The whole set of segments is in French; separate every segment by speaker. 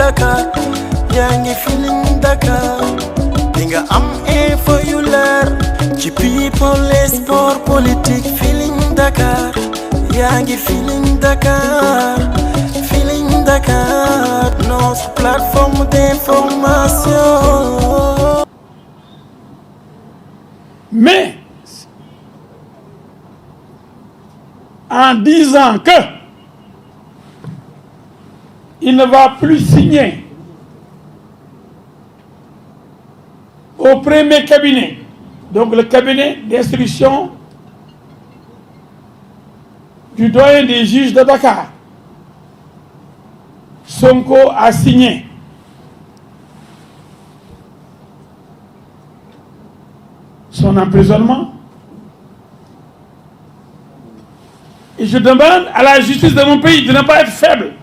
Speaker 1: Dakar, yaa ngi Feeling Dakar. Dinga am info yu leer ci people et sport politique. Feeling Dakar, yaa ngi Feeling Dakar. Feeling Dakar, notre plateforme d'information.
Speaker 2: Mais en disant que il ne va plus signer au premier cabinet, donc le cabinet d'instruction du doyen des juges de Dakar. Sonko a signé son emprisonnement. Et je demande à la justice de mon pays de ne pas être faible.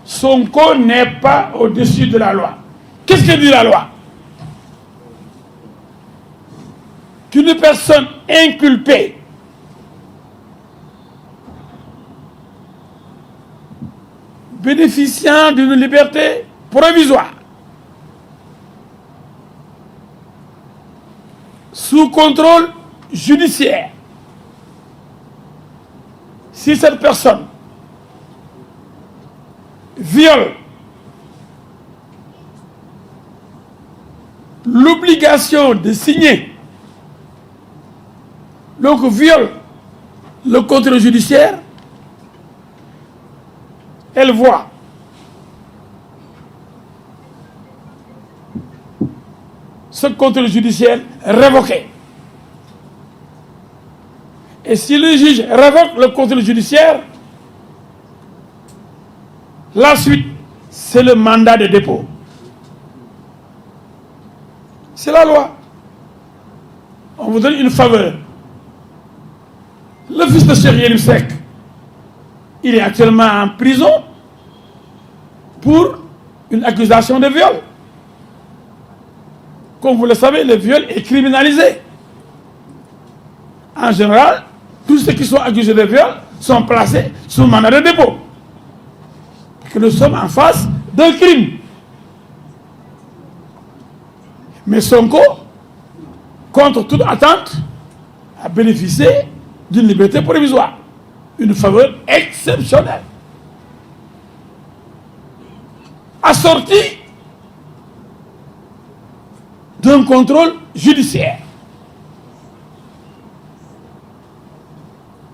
Speaker 2: Sonko n'est pas au-dessus de la loi. Qu'est-ce que dit la loi? Qu'une personne inculpée bénéficiant d'une liberté provisoire sous contrôle judiciaire, si cette personne viole l'obligation de signer, donc viole le contrôle judiciaire, elle voit ce contrôle judiciaire révoqué. Et si le juge révoque le contrôle judiciaire, la suite, c'est le mandat de dépôt. C'est la loi. On vous donne une faveur. Le fils de Cheikh Yérim Seck, il est actuellement en prison pour une accusation de viol. Comme vous le savez, le viol est criminalisé. En général, tous ceux qui sont accusés de viol sont placés sous mandat de dépôt. Que nous sommes en face d'un crime. Mais Sonko, contre toute attente, a bénéficié d'une liberté provisoire. Une faveur exceptionnelle. Assortie d'un contrôle judiciaire.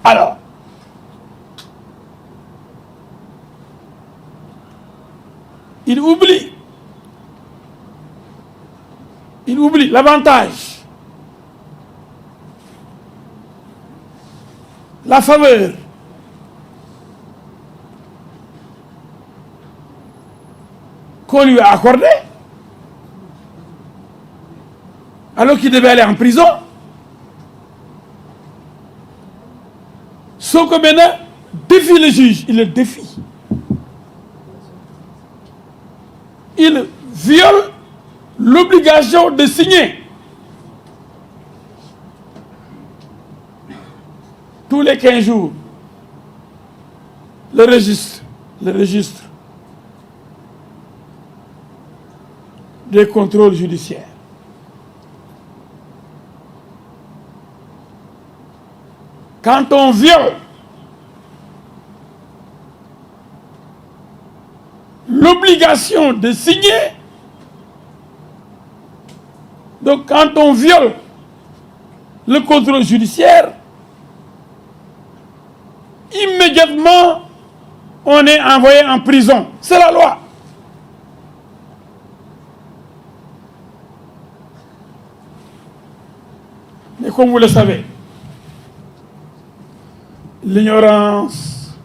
Speaker 2: Alors, il oublie l'avantage, la faveur qu'on lui a accordée alors qu'il devait aller en prison. Sonko maintenant défie le juge, il le défie. Il viole l'obligation de signer. Tous les 15 jours, le registre des contrôles judiciaires. Quand on viole l'obligation de signer, donc quand on viole le contrôle judiciaire, immédiatement on est envoyé en prison. C'est la loi. Mais comme vous le savez, l'ignorance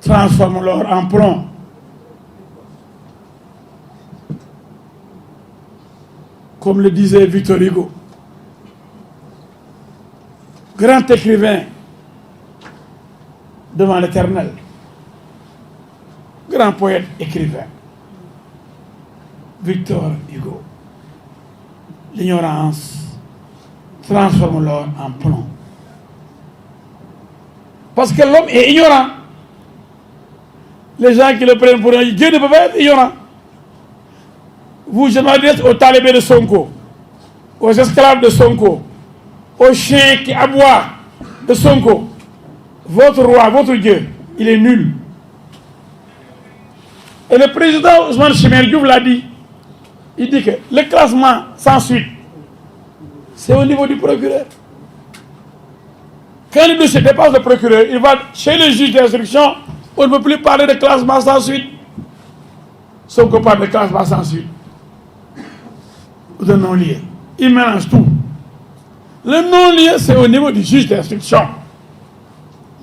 Speaker 2: transforme l'or en plomb. Comme le disait Victor Hugo, grand écrivain devant l'Éternel, grand poète écrivain, Victor Hugo. L'ignorance transforme l'or en plomb. Parce que l'homme est ignorant. Les gens qui le prennent pour un Dieu ne peut pas être ignorant. vous journalistes, aux talibés de Sonko, aux esclaves de Sonko, aux chiens qui aboient de Sonko, votre roi, votre Dieu, il est nul. Et le président Ousmane Chimère Diouf l'a dit. Il dit que le classement sans suite, c'est au niveau du procureur. Quand le dossier dépasse le procureur, il va chez le juge d'instruction, on ne peut plus parler de classement sans suite. Sauf qu'on parle de classement sans suite. Ou de non-lieu. Il mélange tout. Le non-lieu, c'est au niveau du juge d'instruction.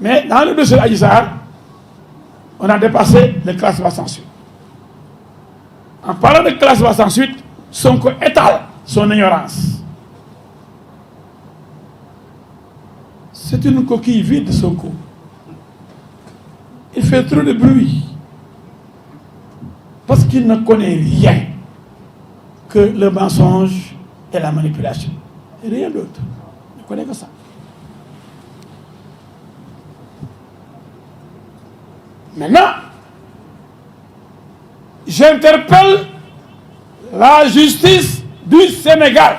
Speaker 2: Mais dans le dossier d'Adji Sarr, on a dépassé le classement sans suite. En parlant de classement sans suite, Sonko étale son ignorance. C'est une coquille vide, Sonko. Il fait trop de bruit. Parce qu'il ne connaît rien que le mensonge et la manipulation. Et rien d'autre. Il ne connaît que ça. Maintenant, j'interpelle la justice du Sénégal.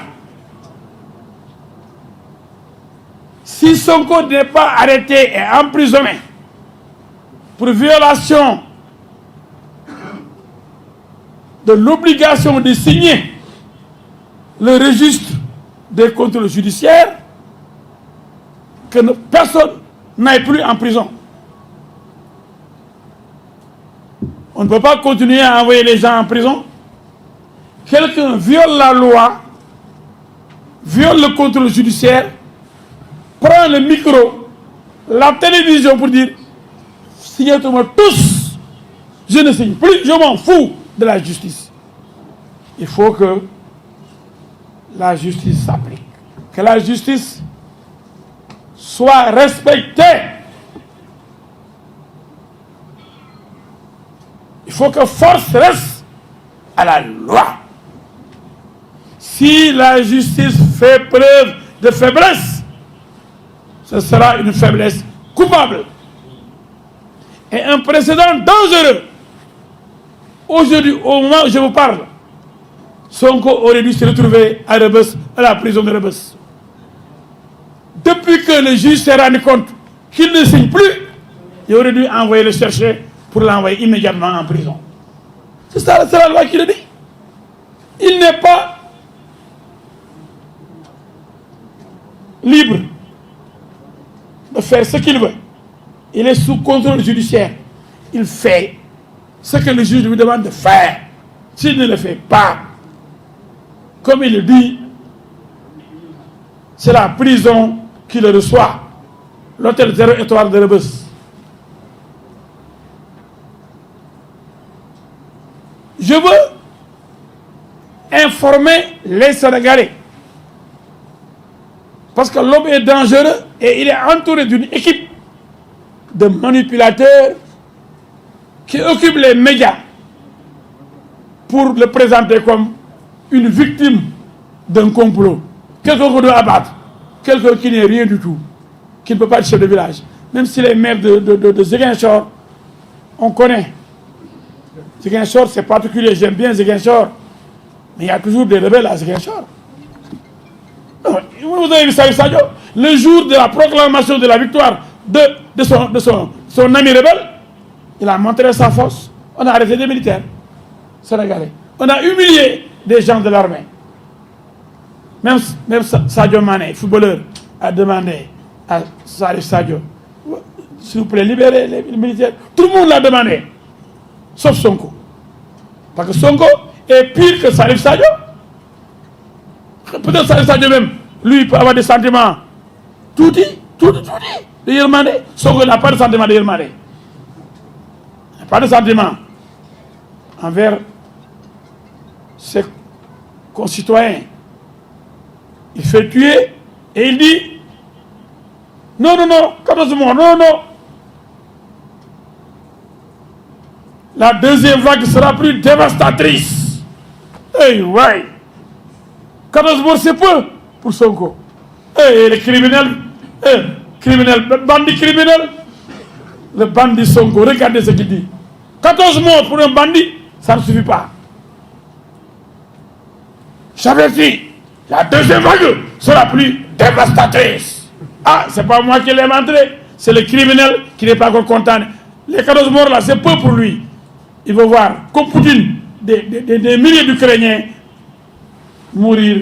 Speaker 2: Si Sonko n'est pas arrêté et emprisonné pour violation de l'obligation de signer le registre des contrôles judiciaires, que personne n'aille plus en prison. On ne peut pas continuer à envoyer les gens en prison. Quelqu'un viole la loi, viole le contrôle judiciaire, prend le micro, la télévision pour dire « Signez-moi tous, je ne signe plus, je m'en fous de la justice. » Il faut que la justice s'applique, que la justice soit respectée. Il faut que force reste à la loi. Si la justice fait preuve de faiblesse, ce sera une faiblesse coupable. Et un précédent dangereux. Aujourd'hui, au moment où je vous parle, Sonko aurait dû se retrouver à Rebeuss, à la prison de Rebeuss. Depuis que le juge s'est rendu compte qu'il ne signe plus, il aurait dû envoyer le chercher pour l'envoyer immédiatement en prison. C'est ça, c'est la loi qui le dit. Il n'est pas libre de faire ce qu'il veut. Il est sous contrôle judiciaire. Il fait ce que le juge lui demande de faire. S'il ne le fait pas, comme il le dit, c'est la prison qui le reçoit. L'hôtel 0 étoile de Rebeuss. Je veux informer les Sénégalais. Parce que l'homme est dangereux et il est entouré d'une équipe de manipulateurs qui occupent les médias pour le présenter comme une victime d'un complot. Quelqu'un qu'on doit abattre. Quelqu'un qui n'est rien du tout. Qui ne peut pas être chef de village. Même si les maires de Ziguinchor, on connaît. Ziguinchor, c'est particulier. J'aime bien Ziguinchor. Mais il y a toujours des rebelles à Ziguinchor. Vous avez vu Salif Sadio? Le jour de la proclamation de la victoire de son ami rebelle, il a montré sa force. On a arrêté des militaires sénégalais. On a humilié des gens de l'armée. Même Sadio Mané, footballeur, a demandé à Salif Sadio, s'il vous plaît, libérez les militaires. Tout le monde l'a demandé, sauf Sonko. Parce que Sonko est pire que Salif Sadio. Peut-être Salif Sadio même, lui, il peut avoir des sentiments tout dit, de Yermane. Sonko n'a pas de sentiment de Yermane. Il n'a pas de sentiment envers ses concitoyens. Il fait tuer et il dit non, 14 morts, non. La deuxième vague sera plus dévastatrice. Hey, ouais. 14 morts, c'est peu pour Sonko. Hey, les criminels, bandit criminel, le bandit Sonko, regardez ce qu'il dit. 14 morts pour un bandit, ça ne suffit pas. J'avertis, la deuxième vague sera plus dévastatrice. Ah, c'est pas moi qui l'ai inventé, c'est le criminel qui n'est pas encore content. Les 14 morts là, c'est peu pour lui. Il veut voir, comme Poutine, des milliers d'Ukrainiens mourir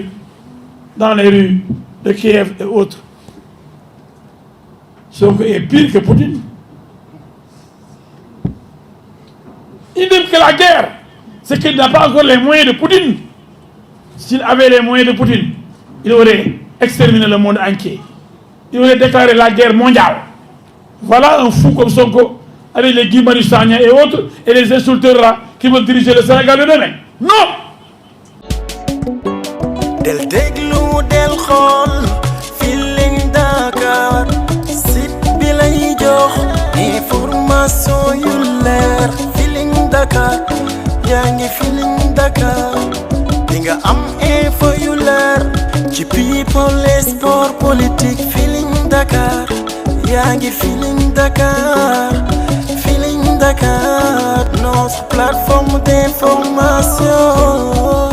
Speaker 2: dans les rues de Kiev et autres. Sonko est pire que Poutine. Il dit que la guerre, c'est qu'il n'a pas encore les moyens de Poutine. S'il avait les moyens de Poutine, il aurait exterminé le monde entier. Il aurait déclaré la guerre mondiale. Voilà un fou comme Sonko, avec les Guy Marius Sagna et autres, et les insulteurs là, qui vont diriger le Sénégal de demain. Non!
Speaker 1: Del déglu del xool Feeling Dakar site bi lay jox information yu leer Feeling Dakar yaa ngi Feeling Dakar di nga am info yu leer ci people et sport politique Feeling Dakar yaa ngi Feeling Dakar Feeling Dakar notre plateforme d'information